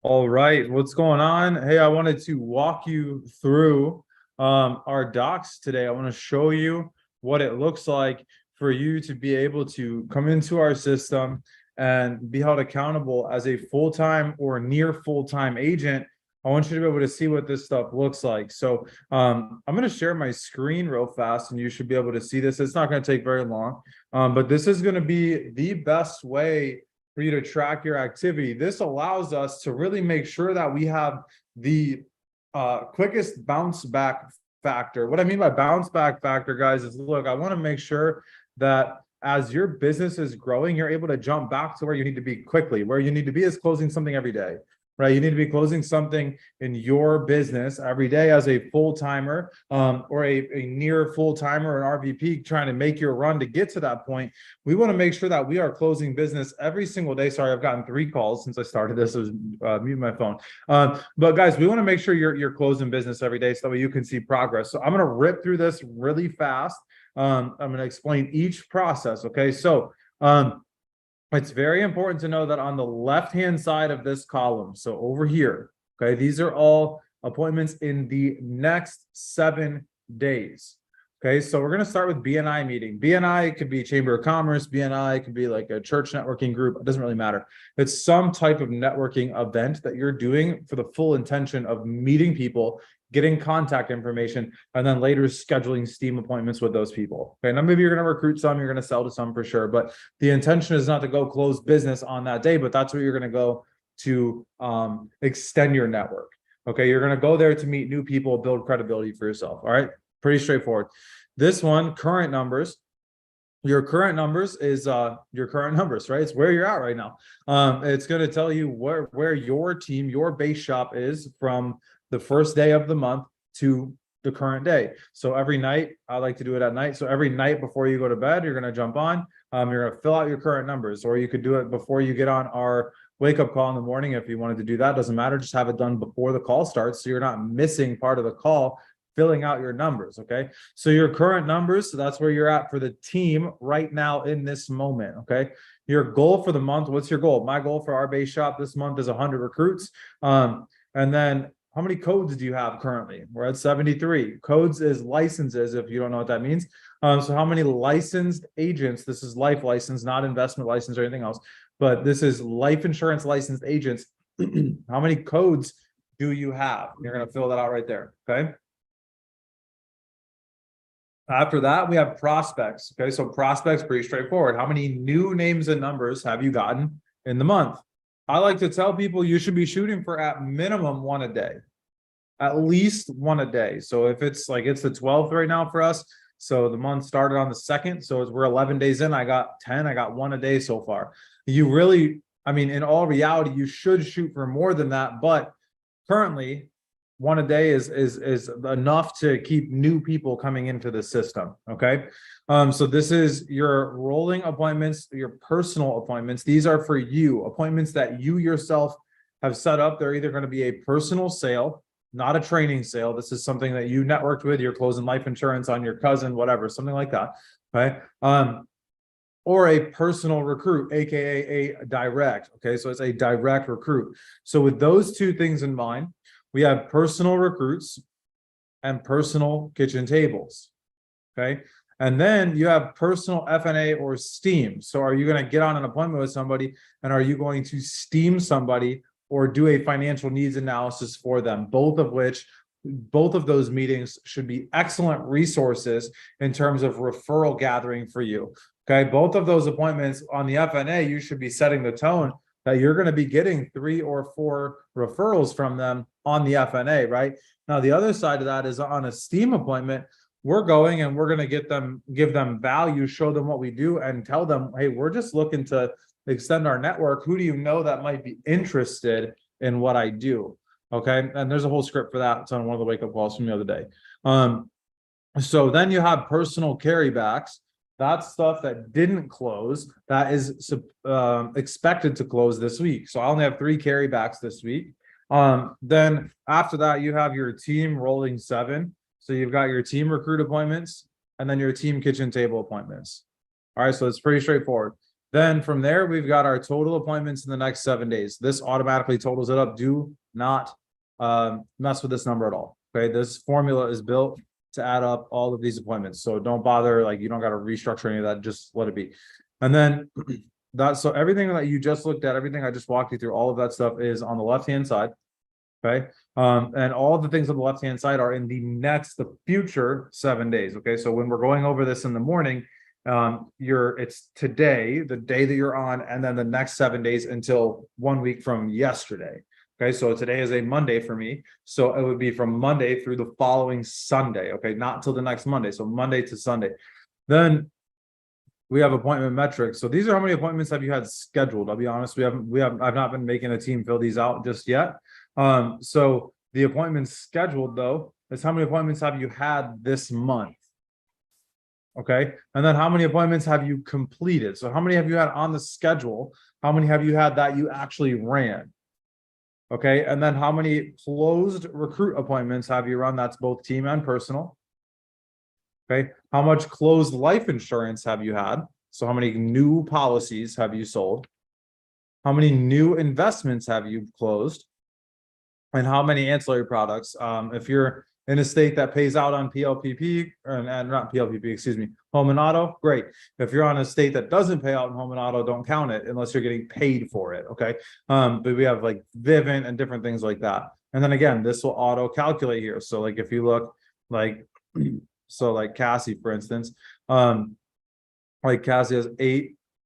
All right, what's going on? Hey, I wanted to walk you through our docs today. I want to show you what it looks like for you to be able to come into our system and be held accountable as a full-time or near full-time agent. I want you to be able to see what this stuff looks like. So I'm going to share my screen real fast and you should be able to see this. It's not going to take very long, but this is going to be the best way for you to track your activity. This allows us to really make sure that we have the quickest bounce back factor. What I mean by bounce back factor, guys, is look, I want to make sure that as your business is growing, you're able to jump back to where you need to be quickly. Where you need to be is closing something every day, right? You need to be closing something in your business every day as a full-timer or a near full-timer or an RVP trying to make your run to get to that point. We want to make sure that we are closing business every single day. Sorry, I've gotten 3 calls since I started this. I was muting my phone. But guys, we want to make sure you're closing business every day so that you can see progress. So I'm going to rip through this really fast. I'm going to explain each process. Okay, so it's very important to know that on the left-hand side of this column, so over here, okay, these are all appointments in the next 7 days. Okay, so we're going to start with BNI meeting. BNI could be Chamber of Commerce. BNI could be like a church networking group. It doesn't really matter. It's some type of networking event that you're doing for the full intention of meeting people, getting contact information, and then later scheduling Steam appointments with those people. Okay, now maybe you're going to recruit some, you're going to sell to some for sure, but the intention is not to go close business on that day, but that's where you're going to go to extend your network. Okay, you're going to go there to meet new people, build credibility for yourself. All right, pretty straightforward. This one, current numbers. Your current numbers is your current numbers, right? It's where you're at right now. It's going to tell you where your team, your base shop is from the first day of the month to the current day. So every night, I like to do it at night. So every night before you go to bed, you're going to jump on. You're going to fill out your current numbers, or you could do it before you get on our wake up call in the morning. If you wanted to do that, doesn't matter. Just have it done before the call starts, so you're not missing part of the call filling out your numbers. Okay, so your current numbers, so that's where you're at for the team right now in this moment. Okay, your goal for the month, what's your goal? My goal for our base shop this month is 100 recruits. And then how many codes do you have currently? We're at 73. Codes is licenses, if you don't know what that means. So how many licensed agents? This is life license, not investment license or anything else, but this is life insurance licensed agents. How many codes do you have? You're going to fill that out right there. Okay. After that, we have prospects. Okay, so prospects, pretty straightforward. How many new names and numbers have you gotten in the month? I like to tell people you should be shooting for at minimum 1 a day, at least 1 a day. So if it's like it's the 12th right now for us, so the month started on the 2nd, so as we're 11 days in, I got 10, I got 1 a day so far. You really, I mean, in all reality, you should shoot for more than that, but currently 1 a day is enough to keep new people coming into the system. Okay, so this is your rolling appointments, your personal appointments. These are for you, appointments that you yourself have set up. They're either going to be a personal sale, not a training sale. This is something that you networked with. You're closing life insurance on your cousin, whatever, something like that. Okay, or a personal recruit, aka a direct. Okay, so it's a direct recruit. So with those two things in mind, we have personal recruits and personal kitchen tables. Okay, and then you have personal FNA or Steam. So are you going to get on an appointment with somebody, and are you going to Steam somebody or do a financial needs analysis for them? Both of those meetings should be excellent resources in terms of referral gathering for you. Okay, both of those appointments on the FNA, you should be setting the tone that you're going to be getting 3 or 4 referrals from them on the FNA, right? Now, the other side of that is on a Steam appointment, we're going and we're going to give them value, show them what we do, and tell them, hey, we're just looking to extend our network. Who do you know that might be interested in what I do? Okay, and there's a whole script for that. It's on one of the wake up calls from the other day. So then you have personal carrybacks. That's stuff that didn't close, that is expected to close this week. So I only have 3 carrybacks this week. Then after that, you have your team rolling 7. So you've got your team recruit appointments and then your team kitchen table appointments. All right, so it's pretty straightforward. Then from there, we've got our total appointments in the next 7 days. This automatically totals it up. Do not mess with this number at all. Okay, this formula is built to add up all of these appointments. So don't bother, like you don't got to restructure any of that, just let it be. And then so everything that you just looked at, everything I just walked you through, all of that stuff is on the left-hand side. Okay. And all the things on the left-hand side are in the future 7 days. Okay. So when we're going over this in the morning, it's today, the day that you're on, and then the next 7 days until 1 week from yesterday. Okay. So today is a Monday for me. So it would be from Monday through the following Sunday. Okay. Not until the next Monday. So Monday to Sunday. Then we have appointment metrics. So these are how many appointments have you had scheduled? I'll be honest, I've not been making a team fill these out just yet. So the appointments scheduled though is how many appointments have you had this month? Okay. And then how many appointments have you completed? So how many have you had on the schedule? How many have you had that you actually ran? Okay. And then how many closed recruit appointments have you run? That's both team and personal. Okay. How much closed life insurance have you had? So how many new policies have you sold? How many new investments have you closed? And how many ancillary products? If you're in a state that pays out on PLPP, and not PLPP, excuse me, home and auto, great. If you're on a state that doesn't pay out in home and auto, don't count it unless you're getting paid for it, okay? But we have like Vivint and different things like that. And then again, this will auto calculate here. So like if you look like, so like Cassie, for instance, like Cassie has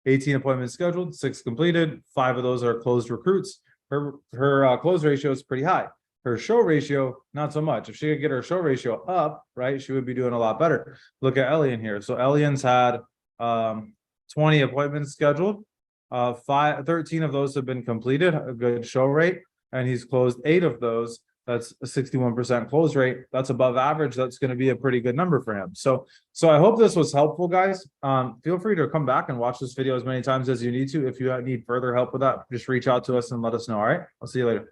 18 appointments scheduled, 6 completed, 5 of those are closed recruits. Her close ratio is pretty high. Her show ratio, not so much. If she could get her show ratio up, right, she would be doing a lot better. Look at Elian here. So Elian's had 20 appointments scheduled. 13 of those have been completed, a good show rate, and he's closed 8 of those. That's a 61% close rate. That's above average. That's going to be a pretty good number for him. So I hope this was helpful, guys. Feel free to come back and watch this video as many times as you need to. If you need further help with that, just reach out to us and let us know. All right. I'll see you later.